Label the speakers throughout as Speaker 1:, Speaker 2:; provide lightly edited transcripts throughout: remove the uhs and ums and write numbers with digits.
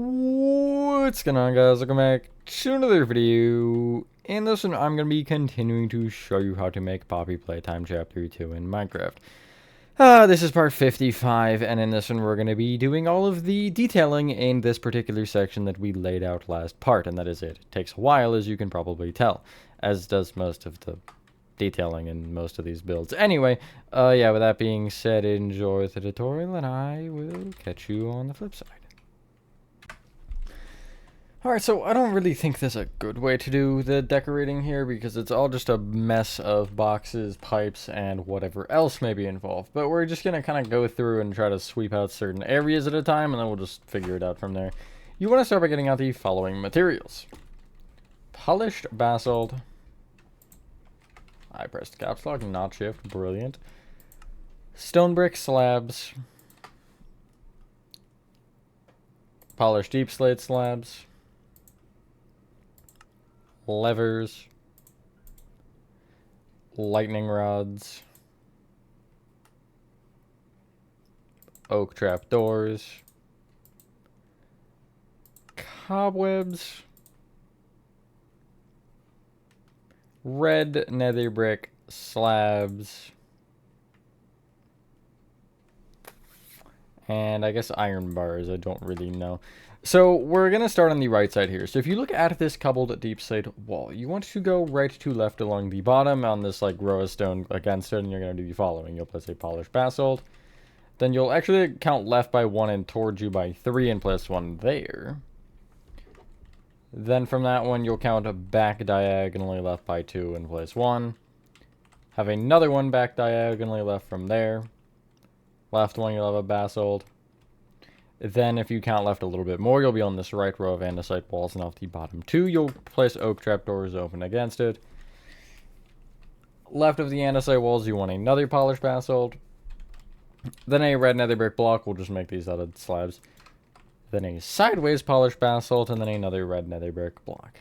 Speaker 1: What's going on, guys? Welcome back to another video. In this one, I'm going to be continuing to show you how to make Poppy Playtime Chapter 2 in Minecraft. This is part 55, and in this one, we're going to be doing all of the detailing in this particular section that we laid out last part, and that is it. It takes a while, as you can probably tell, as does most of the detailing in most of these builds. Anyway, yeah, with that being said, enjoy the tutorial, and I will catch you on the flip side. Alright, so I don't really think there's a good way to do the decorating here because it's all just a mess of boxes, pipes, and whatever else may be involved. But we're just going to kind of go through and try to sweep out certain areas at a time, and then we'll just figure it out from there. You want to start by getting out the following materials. Polished basalt. I pressed caps lock, not shift. Brilliant. Stone brick slabs. Polished deep slate slabs. Levers, lightning rods, oak trap doors, cobwebs, red nether brick slabs, and I guess iron bars. I don't really know. So we're going to start on the right side here. So if you look at this cobbled deep slate wall, you want to go right to left along the bottom on this like row of stone against it, and you're going to do the following. You'll place a polished basalt. Then you'll actually count left by 1 and towards you by 3 and place 1 there. Then from that one, you'll count back diagonally left by 2 and place 1. Have another one back diagonally left from there. Left one, you'll have a basalt. Then if you count left a little bit more, you'll be on this right row of andesite walls, and off the bottom 2, you'll place oak trapdoors open against it. Left of the andesite walls, you want another polished basalt. Then a red nether brick block, we'll just make these out of slabs. Then a sideways polished basalt, and then another red nether brick block.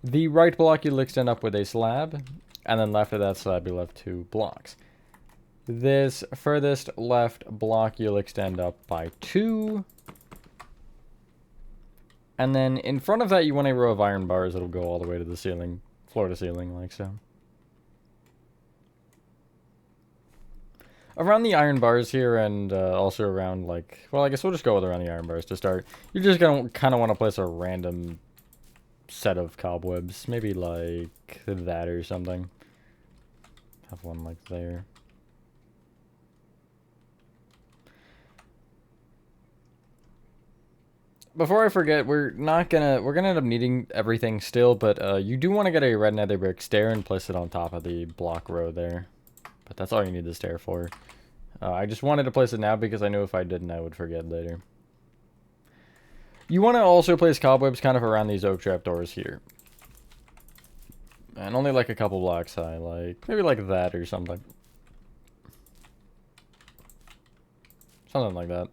Speaker 1: The right block, you'll extend up with a slab, and then left of that slab, you'll have 2 blocks. This furthest left block you'll extend up by 2. And then in front of that you want a row of iron bars that'll go all the way to the ceiling, floor to ceiling, like so. Around the iron bars here and also around like, well, I guess we'll just go with around the iron bars to start. You're just going to kind of want to place a random set of cobwebs, maybe like that or something. Have one like there. Before I forget, we're gonna end up needing everything still, but you do want to get a red nether brick stair and place it on top of the block row there. But that's all you need the stair for. I just wanted to place it now because I knew if I didn't, I would forget later. You want to also place cobwebs kind of around these oak trap doors here. And only like a couple blocks high, like maybe like that or something. Something like that.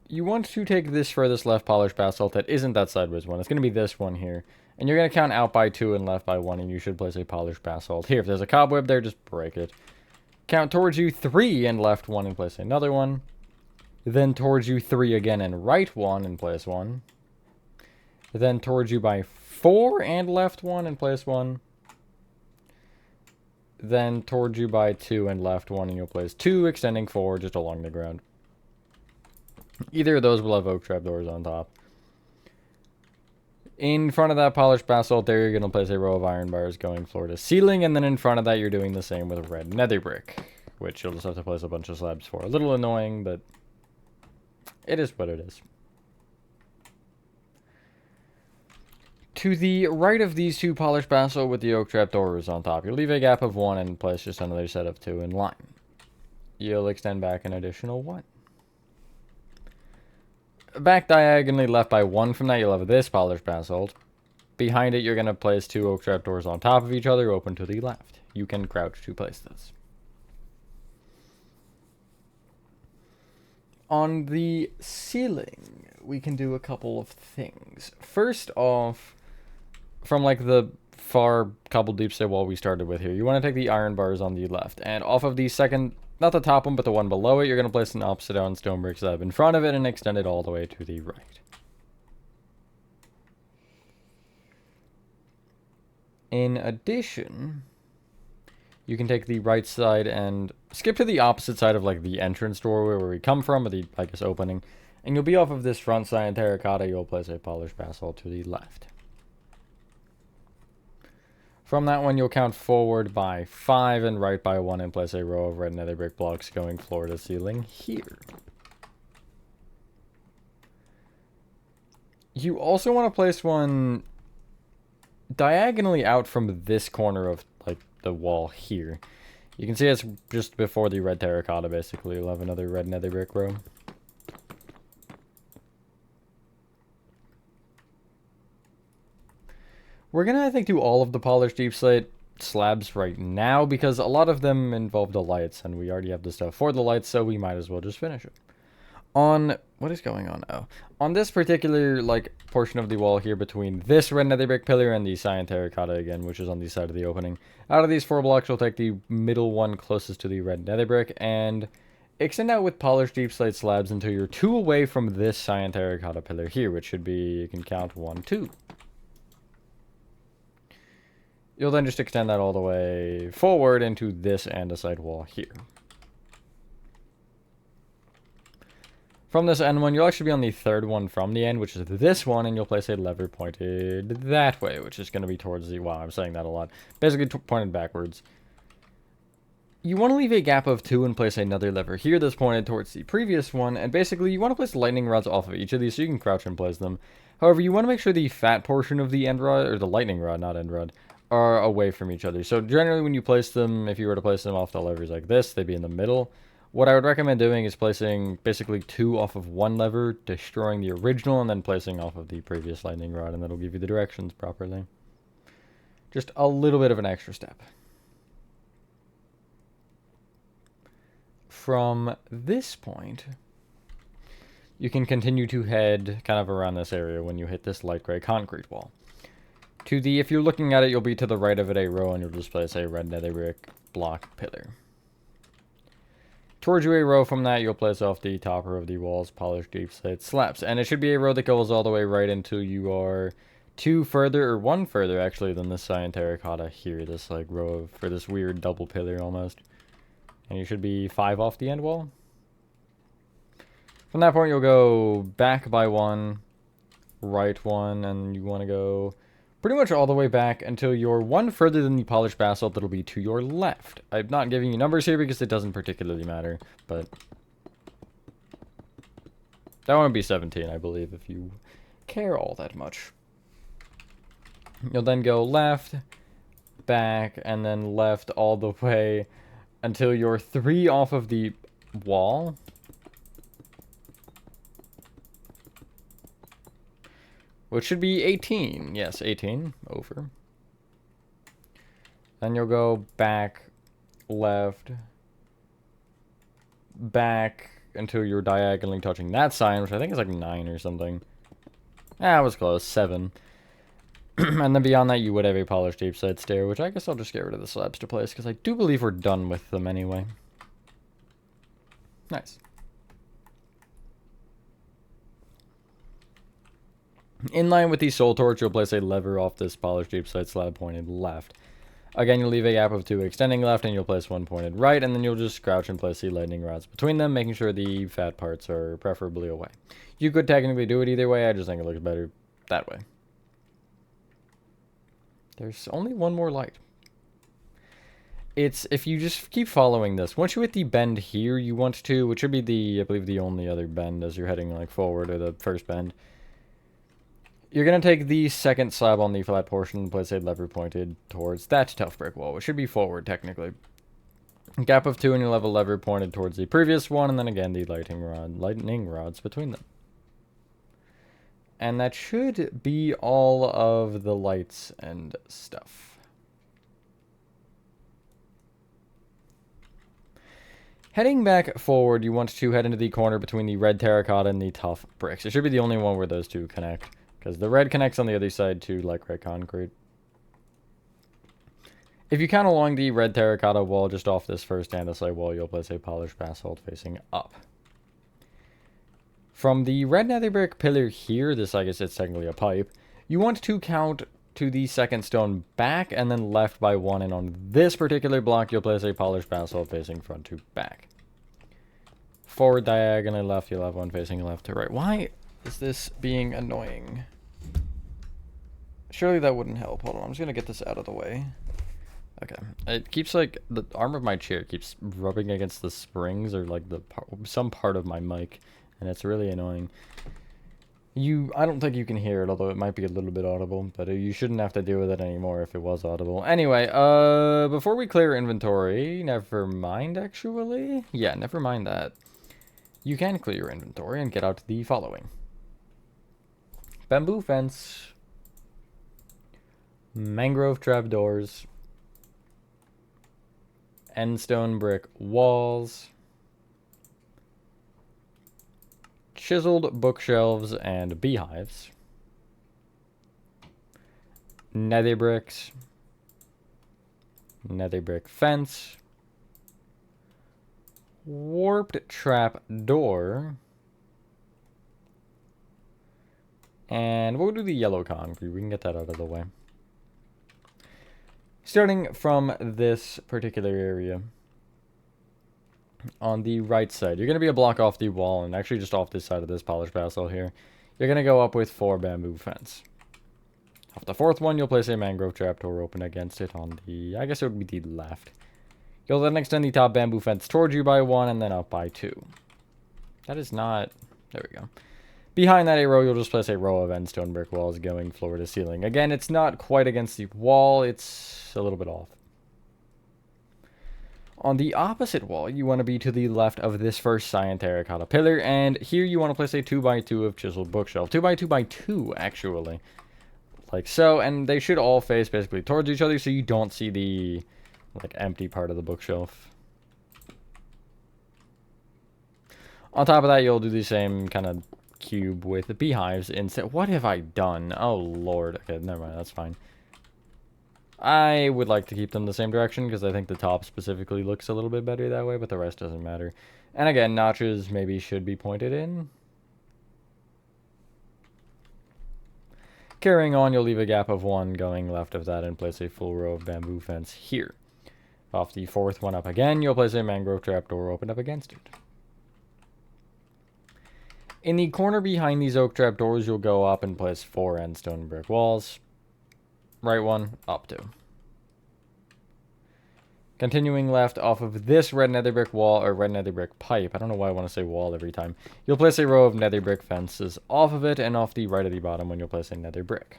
Speaker 1: You want to take this furthest left polished basalt that isn't that sideways one. It's going to be this one here. And you're going to count out by 2 and left by 1, and you should place a polished basalt. Here, if there's a cobweb there, just break it. Count towards you 3 and left 1 and place another one. Then towards you 3 again and right 1 and place 1. Then towards you by 4 and left 1 and place 1. Then towards you by 2 and left 1 and you'll place 2, extending 4 just along the ground. Either of those will have oak trapdoors on top. In front of that polished basalt there, you're going to place a row of iron bars going floor to ceiling, and then in front of that, you're doing the same with red nether brick, which you'll just have to place a bunch of slabs for. A little annoying, but it is what it is. To the right of these 2 polished basalt with the oak trapdoors on top, you'll leave a gap of 1 and place just another set of 2 in line. You'll extend back an additional 1. Back diagonally left by 1 from that, you'll have this polished basalt. Behind it, you're going to place 2 oak trapdoors on top of each other, open to the left. You can crouch to place this. On the ceiling, we can do a couple of things. First off, from like the far cobbled deep stay wall we started with here. You want to take the iron bars on the left, and off of the second, not the top one, but the one below it, you're going to place an opposite down stone brick slab in front of it and extend it all the way to the right. In addition, you can take the right side and skip to the opposite side of like the entrance doorway where we come from, or the, I guess, opening, and you'll be off of this front side in terracotta. You'll place a polished basalt to the left. From that one, you'll count forward by 5 and right by 1 and place a row of red nether brick blocks going floor to ceiling here. You also want to place one diagonally out from this corner of like the wall here. You can see it's just before the red terracotta, basically. You'll have another red nether brick row. We're gonna, I think, do all of the polished deep slate slabs right now because a lot of them involve the lights, and we already have the stuff for the lights, so we might as well just finish it. On what is going on? Oh, on this particular like portion of the wall here between this red nether brick pillar and the cyan terracotta again, which is on the side of the opening. Out of these 4 blocks, you'll take the middle one closest to the red nether brick and extend out with polished deep slate slabs until you're 2 away from this cyan terracotta pillar here, which should be, you can count 1, 2. You'll then just extend that all the way forward into this andesite wall here. From this end one, you'll actually be on the 3rd one from the end, which is this one, and you'll place a lever pointed that way, which is going to be towards the... Wow, I'm saying that a lot. Basically pointed backwards. You want to leave a gap of 2 and place another lever here that's pointed towards the previous one, and basically you want to place lightning rods off of each of these so you can crouch and place them. However, you want to make sure the fat portion of the end rod, or the lightning rod, not end rod, are away from each other. So generally when you place them, if you were to place them off the levers like this, they'd be in the middle. What I would recommend doing is placing basically 2 off of one lever, destroying the original, and then placing off of the previous lightning rod, and that'll give you the directions properly. Just a little bit of an extra step. From this point, you can continue to head kind of around this area when you hit this light gray concrete wall. To the, if you're looking at it, you'll be to the right of it a row, and you'll just place a red nether brick block pillar. Towards you a row from that, you'll place off the topper of the walls polished deep slate slabs. And it should be a row that goes all the way right until you are 2 further, or 1 further actually, than the cyan terracotta here. This like row of, for this weird double pillar almost. And you should be 5 off the end wall. From that point, you'll go back by 1, right 1, and you want to go pretty much all the way back until you're 1 further than the polished basalt that'll be to your left. I'm not giving you numbers here because it doesn't particularly matter, but that one would be 17, I believe, if you care all that much. You'll then go left, back, and then left all the way until you're 3 off of the wall. Which should be 18. Yes, 18. Over. Then you'll go back, left, back until you're diagonally touching that sign, which I think is like 9 or something. Ah, it was close. 7. And then beyond that, you would have a polished deep slate stair, which I guess I'll just get rid of the slabs to place, because I do believe we're done with them anyway. Nice. In line with the soul torch, you'll place a lever off this polished deep slate slab pointed left. Again, you'll leave a gap of 2 extending left, and you'll place 1 pointed right, and then you'll just crouch and place the lightning rods between them, making sure the fat parts are preferably away. You could technically do it either way, I just think it looks better that way. There's only 1 more light. It's, if you just keep following this, once you hit the bend here, you want to, which should be the, I believe, the only other bend as you're heading like forward, or the first bend. You're going to take the second slab on the flat portion and place a lever pointed towards that tough brick wall, which should be forward, technically. Gap of 2, and you'll have a lever pointed towards the previous one, and then again the lightning rods between them. And that should be all of the lights and stuff. Heading back forward, you want to head into the corner between the red terracotta and the tough bricks. It should be the only one where those two connect, because the red connects on the other side to light gray concrete. If you count along the red terracotta wall just off this first andesite wall, you'll place a polished basalt facing up. From the red nether brick pillar here, this I guess it's technically a pipe, you want to count to the second stone back and then left by 1, and on this particular block you'll place a polished basalt facing front to back. Forward diagonally left, you'll have one facing left to right. Why is this being annoying? Surely that wouldn't help. Hold on, I'm just gonna get this out of the way. Okay, it keeps like the arm of my chair keeps rubbing against the springs or like some part of my mic, and it's really annoying. I don't think you can hear it, although it might be a little bit audible, but you shouldn't have to deal with it anymore if it was audible. Anyway, before we clear inventory, never mind actually. Yeah, never mind that. You can clear your inventory and get out the following: bamboo fence, mangrove trapdoors, endstone brick walls, chiseled bookshelves and beehives, nether bricks, nether brick fence, warped trap door, and we'll do the yellow concrete. We can get that out of the way. Starting from this particular area, on the right side, you're going to be a block off the wall, and actually just off this side of this polished basalt here, you're going to go up with 4 bamboo fence. Off the 4th one, you'll place a mangrove trapdoor open against it on the, I guess it would be the left. You'll then extend the top bamboo fence towards you by 1 and then up by 2. That is not, there we go. Behind that row, you'll just place a row of endstone brick walls going floor to ceiling. Again, it's not quite against the wall, it's a little bit off. On the opposite wall, you want to be to the left of this first cyan terracotta pillar, and here you want to place a 2x2 of chiseled bookshelf. 2x2x2, actually. Like so, and they should all face basically towards each other so you don't see the like empty part of the bookshelf. On top of that, you'll do the same kind of cube with the beehives instead. What have I done? Oh, Lord. Okay, never mind. That's fine. I would like to keep them the same direction because I think the top specifically looks a little bit better that way, but the rest doesn't matter. And again, notches maybe should be pointed in. Carrying on, you'll leave a gap of 1 going left of that and place a full row of bamboo fence here. Off the 4th one up again, you'll place a mangrove trapdoor open up against it. In the corner behind these oak trapdoors, you'll go up and place 4 endstone brick walls. Right one, up 2. Continuing left off of this red nether brick wall, or red nether brick pipe, I don't know why I want to say wall every time, you'll place a row of nether brick fences off of it, and off the right of the bottom one, you'll place a nether brick.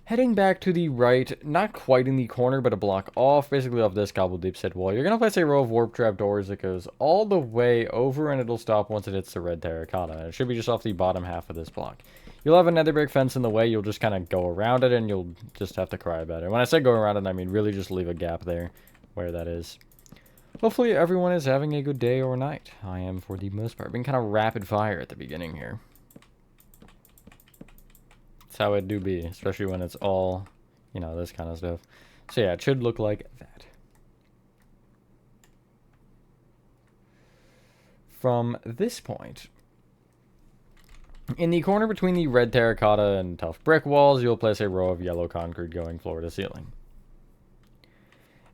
Speaker 1: Heading back to the right, not quite in the corner, but a block off, basically off this cobbled deep set wall, you're going to place a row of warp trap doors that goes all the way over, and it'll stop once it hits the red terracotta. It should be just off the bottom half of this block. You'll have a nether brick fence in the way, you'll just kind of go around it, and you'll just have to cry about it. When I say go around it, I mean really just leave a gap there, where that is. Hopefully everyone is having a good day or night. I am for the most part. Being kind of rapid fire at the beginning here. That's how it do be, especially when it's all, you know, this kind of stuff. So yeah, it should look like that. From this point, in the corner between the red terracotta and tough brick walls, you'll place a row of yellow concrete going floor to ceiling.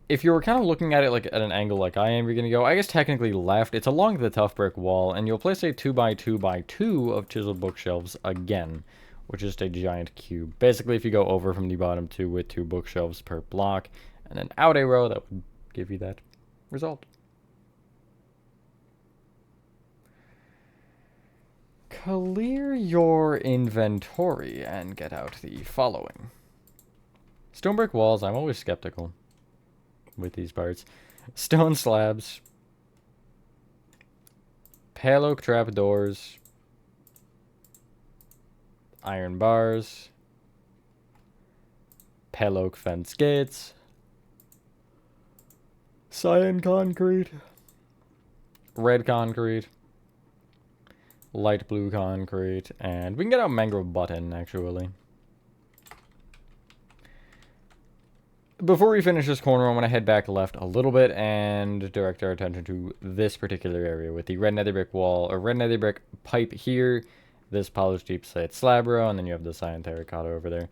Speaker 1: If you're kind of looking at it like at an angle like I am, you're going to go, I guess technically left. It's along the tough brick wall, and you'll place a 2x2x2 of chiseled bookshelves again, which is just a giant cube. Basically, if you go over from the bottom 2 with 2 bookshelves per block, and then out a row, that would give you that result. Clear your inventory and get out the following. Stone brick walls, I'm always skeptical with these parts. Stone slabs. Pale oak trapdoors. Iron bars. Pale oak fence gates. Cyan concrete. Red concrete. Light blue concrete, and we can get out mangrove button, actually. Before we finish this corner, I'm going to head back left a little bit and direct our attention to this particular area with the red nether brick wall, or red nether brick pipe here, this polished deep slate slab row, and then you have the cyan terracotta over there.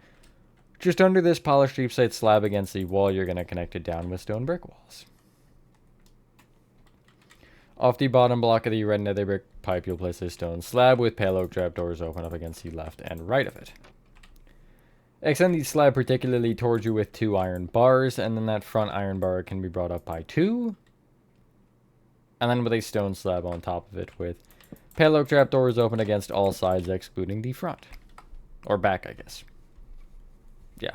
Speaker 1: Just under this polished deep slate slab against the wall, you're going to connect it down with stone brick walls. Off the bottom block of the red nether brick pipe, you'll place a stone slab with pale oak trapdoors open up against the left and right of it. Extend the slab particularly towards you with 2 iron bars, and then that front iron bar can be brought up by 2. And then with a stone slab on top of it with pale oak trapdoors open against all sides excluding the front. Or back, I guess. Yeah.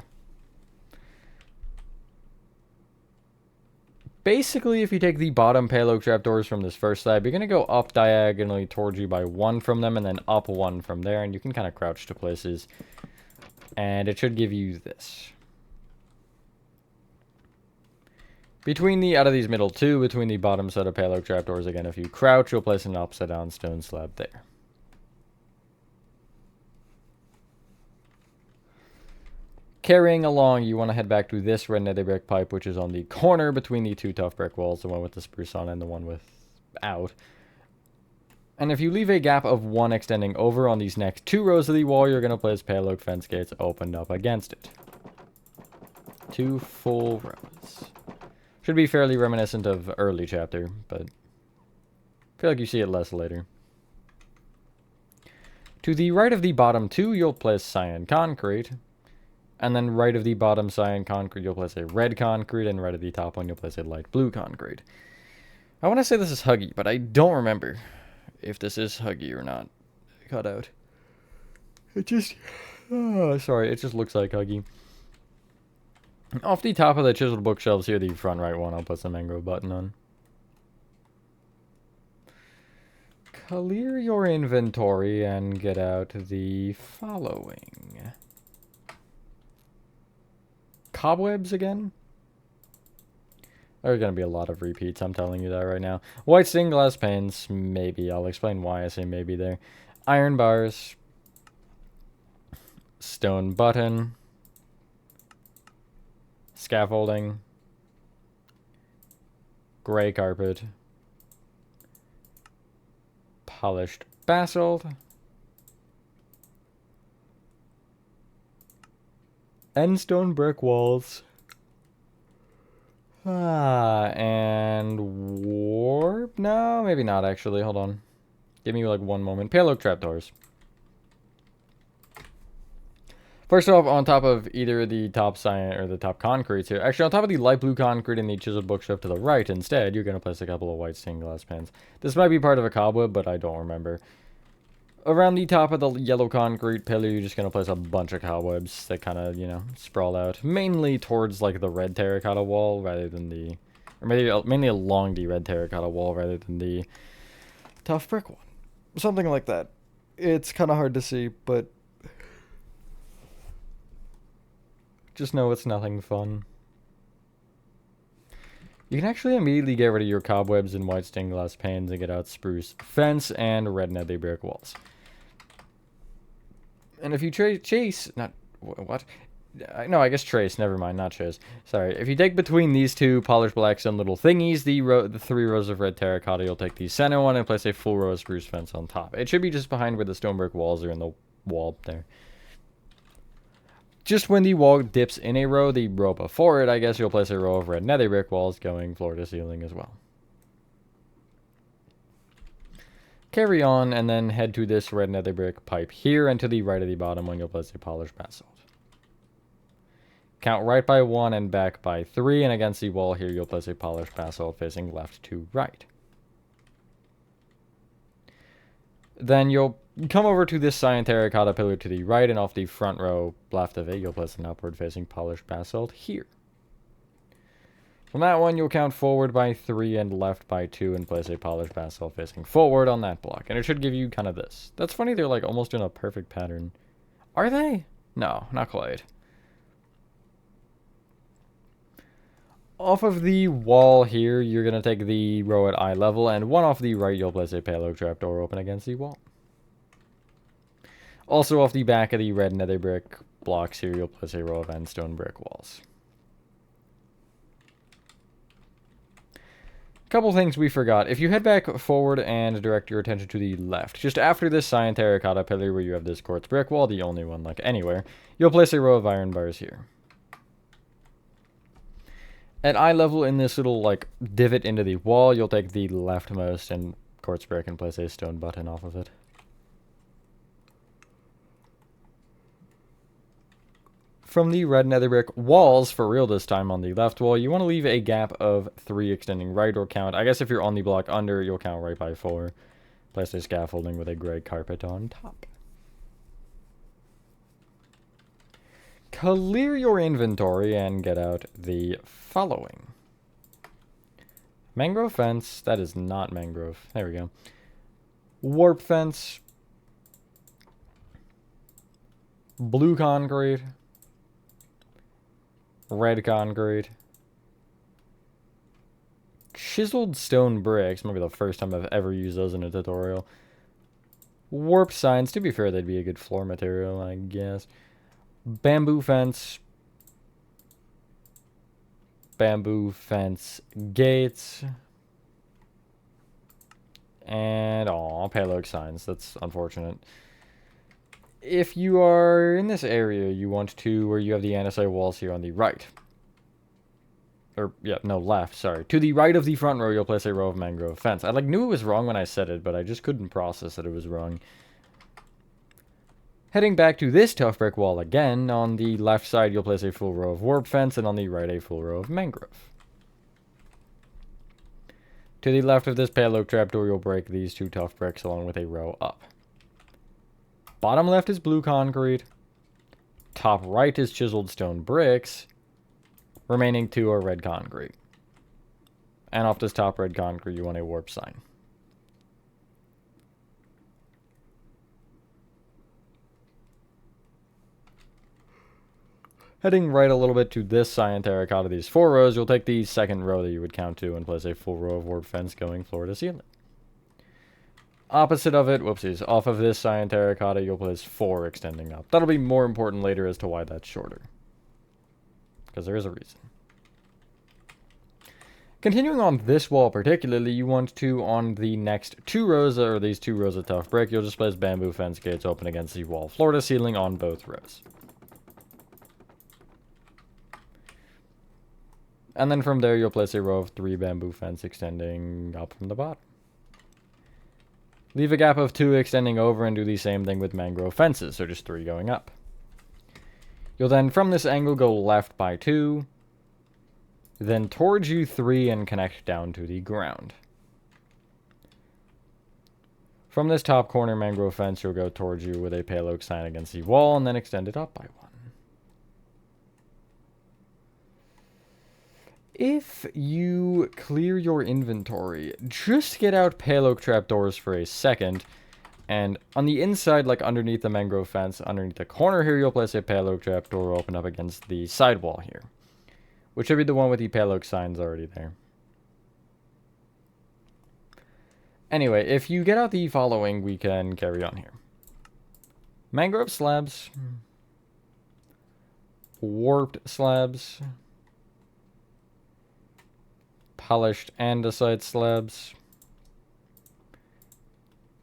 Speaker 1: Basically, if you take the bottom pale oak trapdoors from this first slab, you're going to go up diagonally towards you by 1 from them, and then up 1 from there, and you can kind of crouch to places. And it should give you this. Out of these middle 2, between the bottom set of pale oak trapdoors, again, if you crouch, you'll place an upside down stone slab there. Carrying along, you want to head back to this red nether brick pipe, which is on the corner between the 2 tough brick walls, the one with the spruce on and the one without. And if you leave a gap of 1 extending over on these next 2 rows of the wall, you're going to place pale oak fence gates opened up against it. 2 full rows. Should be fairly reminiscent of early chapter, but I feel like you see it less later. To the right of the bottom 2, you'll place cyan concrete. And then right of the bottom cyan concrete, you'll place a red concrete. And right of the top one, you'll place a light blue concrete. I want to say this is Huggy, but I don't remember if this is Huggy or not. Cut out. It just... Oh, sorry. It just looks like Huggy. Off the top of the chiseled bookshelves here, the front right one, I'll put some mangrove button on. Clear your inventory and get out the following. Cobwebs again? There's going to be a lot of repeats, I'm telling you that right now. White stained glass panes, maybe. I'll explain why I say maybe there. Iron bars. Stone button. Scaffolding. Gray carpet. Polished basalt. And stone brick walls. And warp? No, maybe not actually. Hold on. Give me like 1 moment. Pale oak trapdoors. First off, on top of either the top cyan or the top concretes here. Actually, on top of the light blue concrete and the chiseled bookshelf to the right, instead, you're going to place a couple of white stained glass panes. This might be part of a cobweb, but I don't remember. Around the top of the yellow concrete pillar, you're just going to place a bunch of cobwebs that kind of, you know, sprawl out. Mainly towards, like, the red terracotta wall rather than the... Or maybe mainly along the red terracotta wall rather than the tough brick one. Something like that. It's kind of hard to see, but... Just know it's nothing fun. You can actually immediately get rid of your cobwebs and white stained glass panes and get out spruce fence and red nether brick walls. And if you chase, not, what? No, I guess trace, never mind, not chase. Sorry, if you take between these 2 polished blackstone little thingies, the 3 rows of red terracotta, you'll take the center one and place a full row of spruce fence on top. It should be just behind where the stone brick walls are in the wall there. Just when the wall dips in a row, the row before it, I guess you'll place a row of red nether brick walls going floor to ceiling as well. Carry on and then head to this red nether brick pipe here, and to the right of the bottom one, you'll place a polished basalt. Count right by 1 and back by 3, and against the wall here, you'll place a polished basalt facing left to right. Then you'll come over to this cyan terracotta pillar to the right, and off the front row left of it, you'll place an upward facing polished basalt here. From that one, you'll count forward by 3 and left by 2 and place a polished basalt facing forward on that block. And it should give you kind of this. That's funny, they're like almost in a perfect pattern. Are they? No, not quite. Off of the wall here, you're going to take the row at eye level, and one off the right, you'll place a pale oak trapdoor open against the wall. Also off the back of the red nether brick blocks here, you'll place a row of end stone brick walls. Couple things we forgot. If you head back forward and direct your attention to the left, just after this cyan terracotta pillar where you have this quartz brick wall, the only one like anywhere, you'll place a row of iron bars here. At eye level in this little like divot into the wall, you'll take the leftmost and quartz brick and place a stone button off of it. From the red nether brick walls, for real this time on the left wall, you want to leave a gap of 3 extending right, or count. I guess if you're on the block under, you'll count right by 4. Place a scaffolding with a gray carpet on top. Clear your inventory and get out the following. Mangrove fence. That is not mangrove. There we go. Warp fence. Blue concrete. Red concrete. Chiseled stone bricks. Might be the first time I've ever used those in a tutorial. Warp signs. To be fair, they'd be a good floor material, I guess. Bamboo fence. Bamboo fence gates. And, payload signs. That's unfortunate. If you are in this area, you want to, where you have the andesite walls here on the right. Or, yeah, no, left, sorry. To the right of the front row, you'll place a row of mangrove fence. I, knew it was wrong when I said it, but I just couldn't process that it was wrong. Heading back to this tough brick wall again, on the left side, you'll place a full row of warp fence, and on the right, a full row of mangrove. To the left of this pale oak trapdoor, you'll break these 2 tough bricks along with a row up. Bottom left is blue concrete. Top right is chiseled stone bricks. Remaining 2 are red concrete. And off this top red concrete, you want a warp sign. Heading right a little bit to this cyan terracotta, these 4 rows, you'll take the second row that you would count to and place a full row of warp fence going floor to ceiling. Opposite of it, whoopsies, off of this cyan terracotta, you'll place 4 extending up. That'll be more important later as to why that's shorter. Because there is a reason. Continuing on this wall particularly, you want to, on the next 2 rows, or these 2 rows of tough brick, you'll just place bamboo fence gates open against the wall, floor to ceiling on both rows. And then from there, you'll place a row of 3 bamboo fence extending up from the bottom. Leave a gap of 2 extending over and do the same thing with mangrove fences, so just 3 going up. You'll then, from this angle, go left by 2, then towards you 3 and connect down to the ground. From this top corner mangrove fence, you'll go towards you with a pale oak sign against the wall and then extend it up by 1. If you clear your inventory, just get out pale oak trapdoors for a second, and on the inside, like underneath the mangrove fence, underneath the corner here, you'll place a pale oak trapdoor open up against the side wall here, which should be the one with the pale oak signs already there. Anyway, if you get out the following, we can carry on here. Mangrove slabs, warped slabs, polished andesite slabs,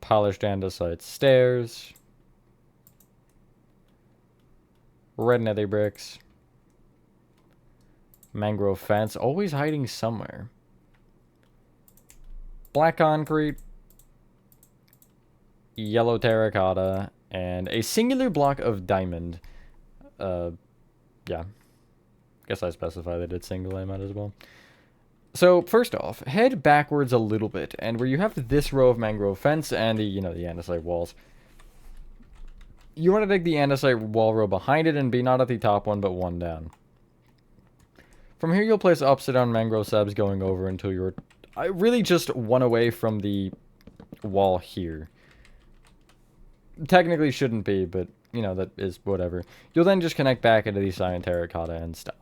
Speaker 1: polished andesite stairs, red nether bricks, mangrove fence, always hiding somewhere, black concrete, yellow terracotta, and a singular block of diamond. Yeah. Guess I specified that it's single, I might as well. So, first off, head backwards a little bit, and where you have this row of mangrove fence and the, the andesite walls, you want to take the andesite wall row behind it and be not at the top one, but 1 down. From here, you'll place upside down mangrove slabs going over until you're really just 1 away from the wall here. Technically shouldn't be, but, that is whatever. You'll then just connect back into the cyan terracotta and stop.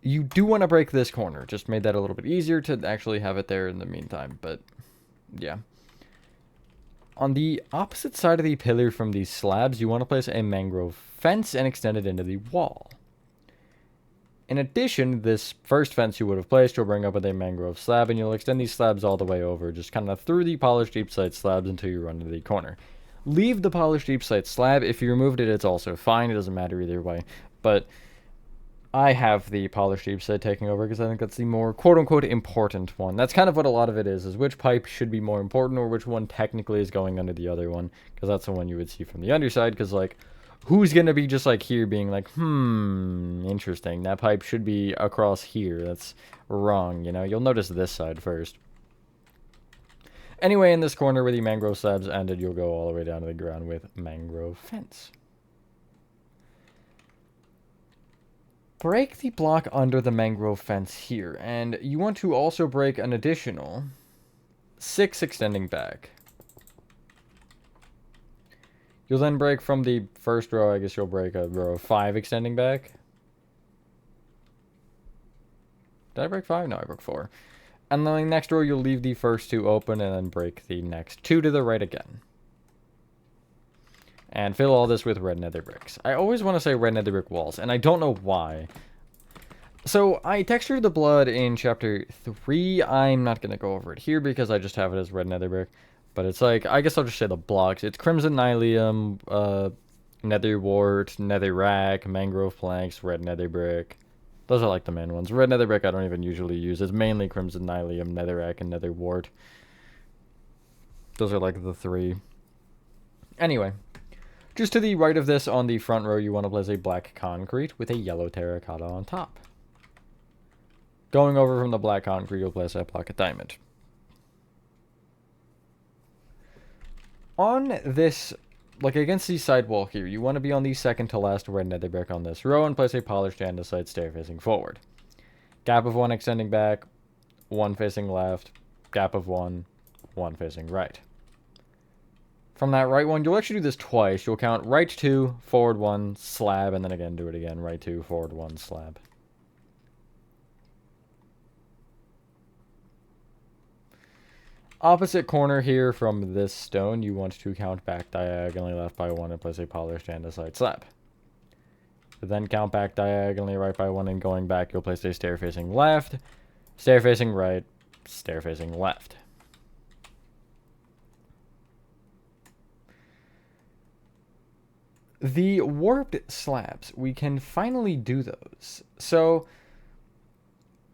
Speaker 1: You do want to break this corner. Just made that a little bit easier to actually have it there in the meantime, but yeah. On the opposite side of the pillar from these slabs, you want to place a mangrove fence and extend it into the wall. In addition, this first fence you would have placed, you'll bring up with a mangrove slab, and you'll extend these slabs all the way over, just kind of through the polished deep slate slabs until you run to the corner. Leave the polished deep slate slab. If you removed it, it's also fine. It doesn't matter either way. But I have the polished deep slate taking over because I think that's the more quote-unquote important one. That's kind of what a lot of it is which pipe should be more important or which one technically is going under the other one, because that's the one you would see from the underside, because, like, who's going to be just, like, here being like, interesting, that pipe should be across here. That's wrong, you know? You'll notice this side first. Anyway, in this corner where the mangrove slabs ended, you'll go all the way down to the ground with mangrove fence. Break the block under the mangrove fence here, and you want to also break an additional 6 extending back. You'll then break from the first row, I guess you'll break a row of 5 extending back. Did I break 5? No, I broke 4. And then the next row, you'll leave the first 2 open and then break the next 2 to the right again. And fill all this with red nether bricks. I always want to say red nether brick walls, and I don't know why. So, I textured the blood in chapter 3. I'm not going to go over it here because I just have it as red nether brick. But it's like, I guess I'll just say the blocks. It's crimson nylium, nether wart, netherrack, mangrove planks, red nether brick. Those are like the main ones. Red nether brick I don't even usually use. It's mainly crimson nylium, netherrack, and nether wart. Those are like the 3. Anyway. Just to the right of this, on the front row, you want to place a black concrete with a yellow terracotta on top. Going over from the black concrete, you'll place a block of diamond. On this, like against the side wall here, you want to be on the second to last red nether brick on this row and place a polished andesite stair facing forward. Gap of 1 extending back, 1 facing left, gap of 1, 1 facing right. From that right one, you'll actually do this twice. You'll count right 2, forward 1, slab, and then again do it again. Right 2, forward 1, slab. Opposite corner here from this stone, you want to count back diagonally left by 1 and place a polished andesite slab. Then count back diagonally right by 1 and going back, you'll place a stair facing left, stair facing right, stair facing left. The warped slabs, we can finally do those. So,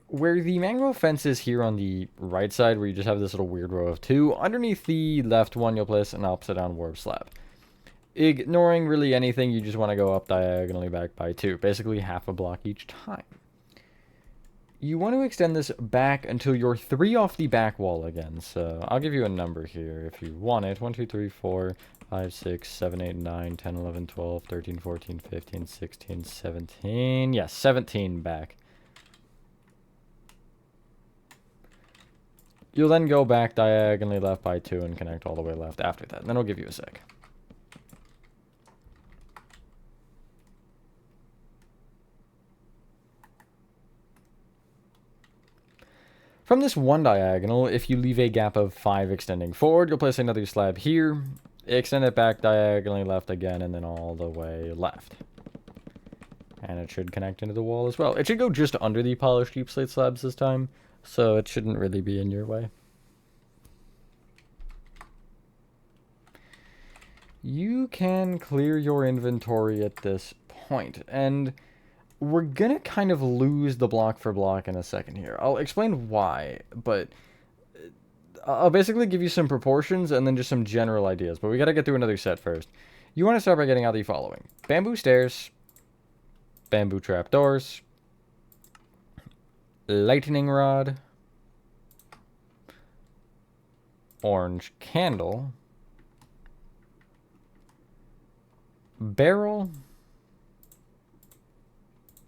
Speaker 1: where the mangrove fence is here on the right side, where you just have this little weird row of 2, underneath the left one, you'll place an upside down warped slab. Ignoring really anything, you just want to go up diagonally back by 2, basically half a block each time. You want to extend this back until you're 3 off the back wall again, so I'll give you a number here if you want it. 1, 2, 3, 4, 5, 6, 7, 8, 9, 10, 11, 12, 13, 14, 15, 16, 17. Yes, 17 back. You'll then go back diagonally left by 2 and connect all the way left after that. And then I'll give you a sec. From this one diagonal, if you leave a gap of 5 extending forward, you'll place another slab here, extend it back diagonally left again, and then all the way left. And it should connect into the wall as well. It should go just under the polished deep slate slabs this time, so it shouldn't really be in your way. You can clear your inventory at this point, and we're gonna kind of lose the block for block in a second here. I'll explain why, but I'll basically give you some proportions and then just some general ideas, but we gotta get through another set first. You want to start by getting out the following: bamboo stairs, bamboo trapdoors, lightning rod, orange candle, barrel,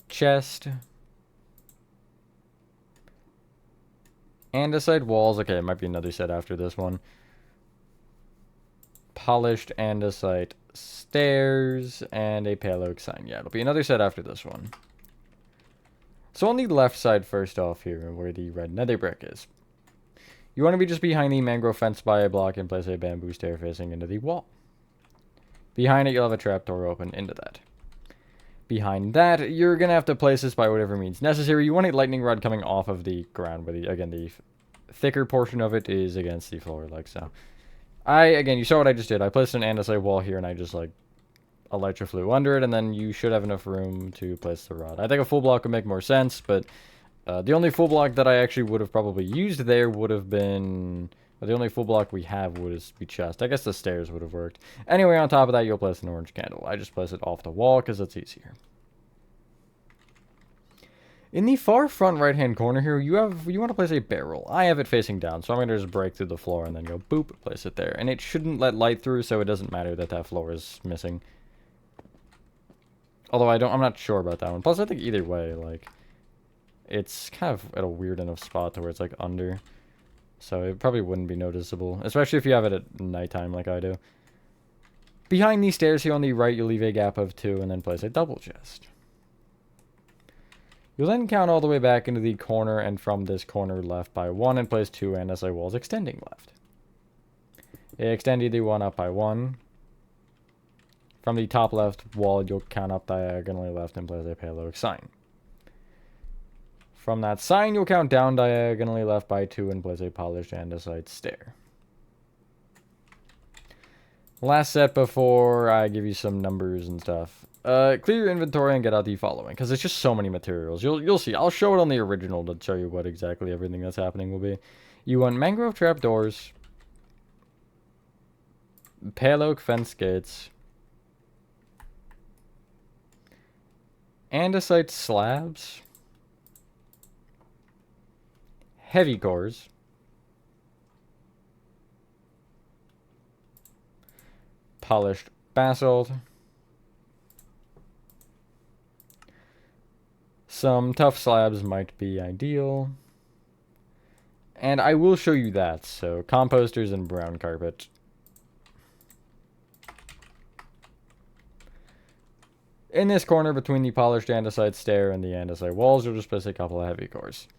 Speaker 1: chest, andesite walls. Okay, it might be another set after this one. Polished andesite stairs and a pale oak sign. Yeah, it'll be another set after this one. So on the left side, first off here, where the red nether brick is, you want to be just behind the mangrove fence by a block and place a bamboo stair facing into the wall. Behind it, you'll have a trapdoor open into that. Behind that, you're going to have to place this by whatever means necessary. You want a lightning rod coming off of the ground, but again, the thicker portion of it is against the floor, like so. Again, you saw what I just did. I placed an andesite wall here, and I just, like, electroflew under it, and then you should have enough room to place the rod. I think a full block would make more sense, but the only full block that I actually would have probably used there would have been... Well, the only full block we have would be chest. I guess the stairs would have worked. Anyway, on top of that, you'll place an orange candle. I just place it off the wall because it's easier. In the far front right-hand corner here, you want to place a barrel. I have it facing down, so I'm going to just break through the floor and then go boop, place it there. And it shouldn't let light through, so it doesn't matter that that floor is missing. Although I'm not sure about that one. Plus, I think either way, like, it's kind of at a weird enough spot to where it's, like, under. So it probably wouldn't be noticeable, especially if you have it at nighttime like I do. Behind these stairs here on the right, you'll leave a gap of 2 and then place a double chest. You'll then count all the way back into the corner and from this corner left by 1 and place 2 andesite walls extending left. Extend either one up by 1. From the top left wall, you'll count up diagonally left and place a pale oak sign. From that sign, you'll count down diagonally left by 2 and place a polished andesite stair. Last set before I give you some numbers and stuff. Clear your inventory and get out the following, because it's just so many materials. You'll see. I'll show it on the original to show you what exactly everything that's happening will be. You want mangrove trapdoors, pale oak fence gates, andesite slabs, heavy cores, polished basalt, some tough slabs might be ideal, and I will show you that, so composters and brown carpet. In this corner between the polished andesite stair and the andesite walls, you'll just place a couple of heavy cores.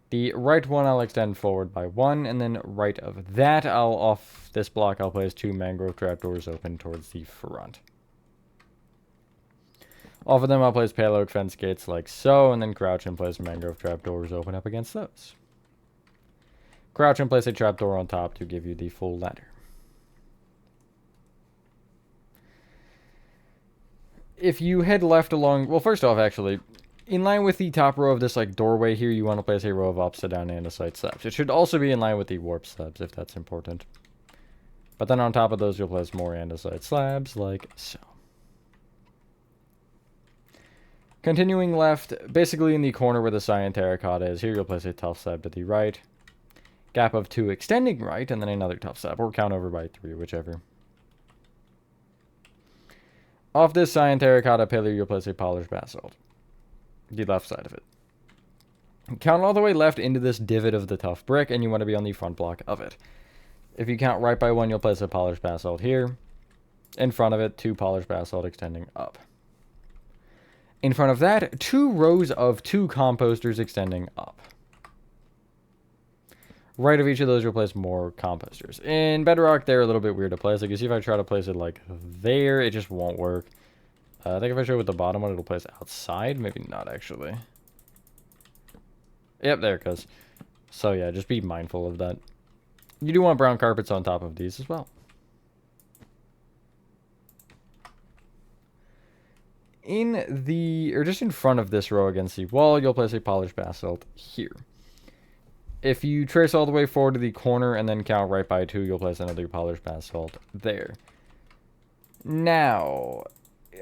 Speaker 1: The right one I'll extend forward by 1, and then right of that, off this block, I'll place 2 mangrove trapdoors open towards the front. Off of them, I'll place pale oak fence gates like so, and then crouch and place mangrove trapdoors open up against those. Crouch and place a trapdoor on top to give you the full ladder. If you head left along, well, first off, actually, in line with the top row of this, like, doorway here, you want to place a row of upside down andesite slabs. It should also be in line with the warp slabs, if that's important. But then on top of those, you'll place more andesite slabs, like so. Continuing left, basically in the corner where the cyan terracotta is, here you'll place a tough slab to the right. Gap of 2 extending right, and then another tough slab, or count over by 3, whichever. Off this cyan terracotta pillar, you'll place a polished basalt. The left side of it. Count all the way left into this divot of the tough brick, and you want to be on the front block of it. If you count right by 1, you'll place a polished basalt here. In front of it, 2 polished basalt extending up. In front of that, 2 rows of 2 composters extending up. Right of each of those, you'll place more composters. In Bedrock, they're a little bit weird to place. Like, you see if I try to place it, like, there, it just won't work. I think if I show with the bottom one, it'll place outside. Maybe not, actually. Yep, there it goes. So, yeah, just be mindful of that. You do want brown carpets on top of these as well. Just in front of this row against the wall, you'll place a polished basalt here. If you trace all the way forward to the corner and then count right by 2, you'll place another polished basalt there. Now,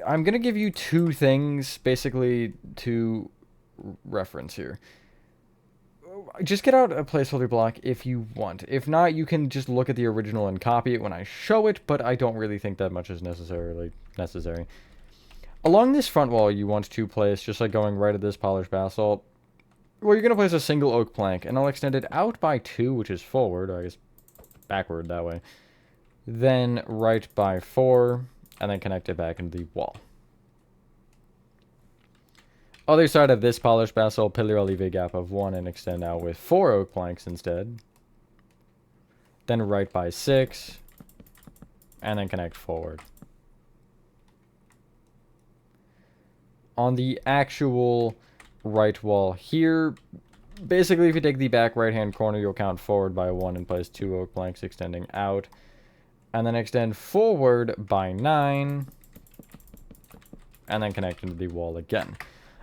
Speaker 1: I'm going to give you 2 things, basically, to reference here. Just get out a placeholder block if you want. If not, you can just look at the original and copy it when I show it, but I don't really think that much is necessary. Along this front wall, you want to place, just like going right at this polished basalt, well, you're going to place a single oak plank, and I'll extend it out by 2, which is forward, or I guess backward that way. Then right by 4, and then connect it back into the wall. Other side of this polished basalt pillar, I'll leave a gap of 1 and extend out with 4 oak planks instead. Then right by 6, and then connect forward. On the actual right wall here, basically if you take the back right hand corner, you'll count forward by 1 and place 2 oak planks extending out. And then extend forward by 9. And then connect into the wall again.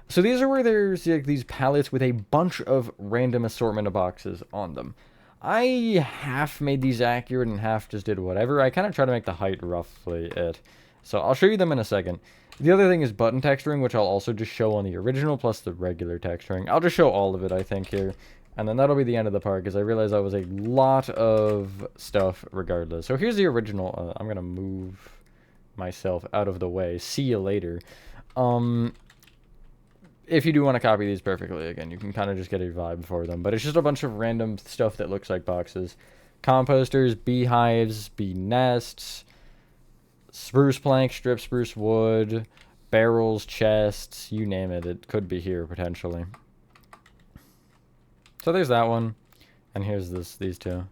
Speaker 1: So these are where there's like these pallets with a bunch of random assortment of boxes on them. I half made these accurate and half just did whatever. I kind of try to make the height roughly it. So I'll show you them in a second. The other thing is button texturing, which I'll also just show on the original plus the regular texturing. I'll just show all of it, I think, here. And then that'll be the end of the part, because I realized that was a lot of stuff regardless. So here's the original. I'm going to move myself out of the way. See you later. If you do want to copy these perfectly, again, you can kind of just get a vibe for them. But it's just a bunch of random stuff that looks like boxes. Composters, beehives, bee nests, spruce plank, strip spruce wood, barrels, chests, you name it. It could be here, potentially. So there's that one. And here's these two.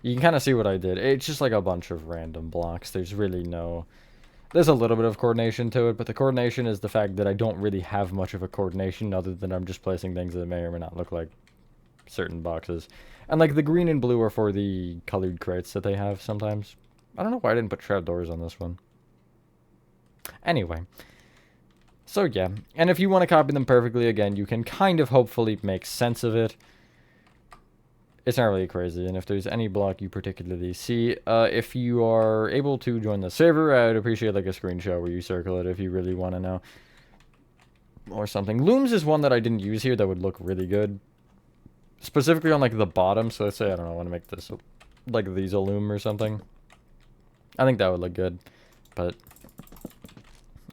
Speaker 1: You can kind of see what I did. It's just like a bunch of random blocks. There's really no... There's a little bit of coordination to it, but the coordination is the fact that I don't really have much of a coordination other than I'm just placing things that may or may not look like certain boxes. And like the green and blue are for the colored crates that they have sometimes. I don't know why I didn't put trapdoors on this one. Anyway. So yeah, and if you want to copy them perfectly, again, you can kind of hopefully make sense of it. It's not really crazy, and if there's any block you particularly see, if you are able to join the server, I would appreciate like a screenshot where you circle it if you really want to know. Or something. Looms is one that I didn't use here that would look really good. Specifically on like the bottom, so let's say, I don't know, I want to make this like these a loom or something. I think that would look good, but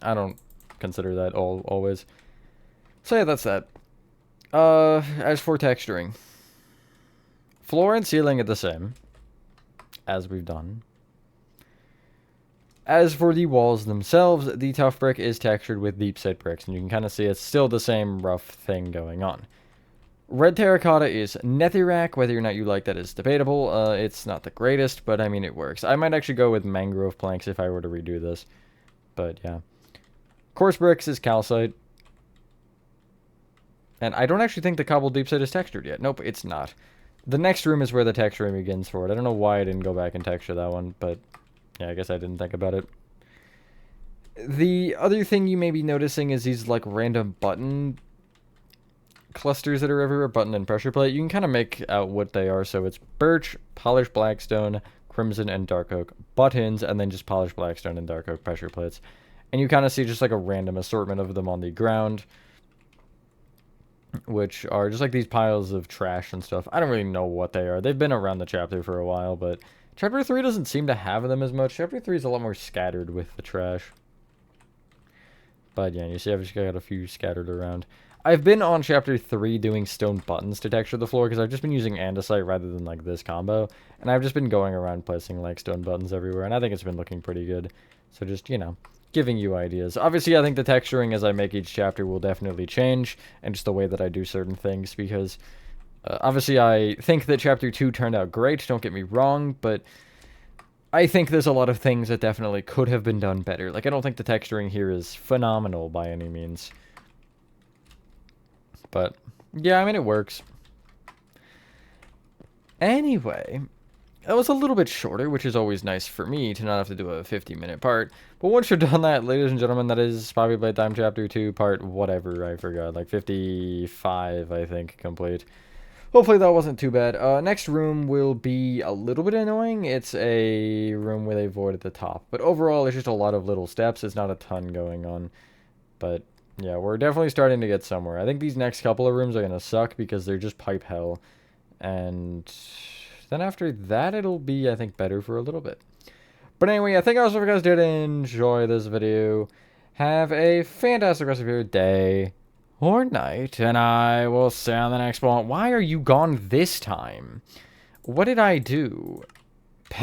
Speaker 1: I don't consider that always. So yeah, that's that. As for texturing. Floor and ceiling are the same, as we've done. As for the walls themselves, the tough brick is textured with deep set bricks, and you can kind of see it's still the same rough thing going on. Red terracotta is netherrack, whether or not you like that is debatable. It's not the greatest, but I mean it works. I might actually go with mangrove planks if I were to redo this, but yeah. Coarse bricks is calcite. And I don't actually think the cobbled deep set is textured yet. Nope, it's not. The next room is where the texturing begins for it. I don't know why I didn't go back and texture that one, but yeah, I guess I didn't think about it. The other thing you may be noticing is these like random button clusters that are everywhere, button and pressure plate. You can kind of make out what they are. So it's birch, polished blackstone, crimson, and dark oak buttons, and then just polished blackstone and dark oak pressure plates. And you kind of see just like a random assortment of them on the ground, which are just like these piles of trash and stuff. I don't really know what they are. They've been around the chapter for a while, but chapter 3 doesn't seem to have them as much. Chapter 3 is a lot more scattered with the trash. But yeah, you see I've just got a few scattered around. I've been on chapter 3 doing stone buttons to texture the floor because I've just been using andesite rather than like this combo. And I've just been going around placing like stone buttons everywhere, and I think it's been looking pretty good. So just, you know, giving you ideas. Obviously, I think the texturing as I make each chapter will definitely change, and just the way that I do certain things, because obviously I think that chapter 2 turned out great, don't get me wrong, but I think there's a lot of things that definitely could have been done better. Like, I don't think the texturing here is phenomenal by any means. But, yeah, I mean, it works. Anyway, that was a little bit shorter, which is always nice for me to not have to do a 50-minute part. But once you're done that, ladies and gentlemen, that is probably Playtime Chapter 2, part whatever, I forgot. Like 55, I think, complete. Hopefully that wasn't too bad. Next room will be a little bit annoying. It's a room with a void at the top. But overall, it's just a lot of little steps. It's not a ton going on. But yeah, we're definitely starting to get somewhere. I think these next couple of rooms are going to suck because they're just pipe hell. And then after that, it'll be, I think, better for a little bit. But anyway, I think I hope you guys did enjoy this video. Have a fantastic rest of your day or night, and I will see you on the next one. Why are you gone this time? What did I do? Peace.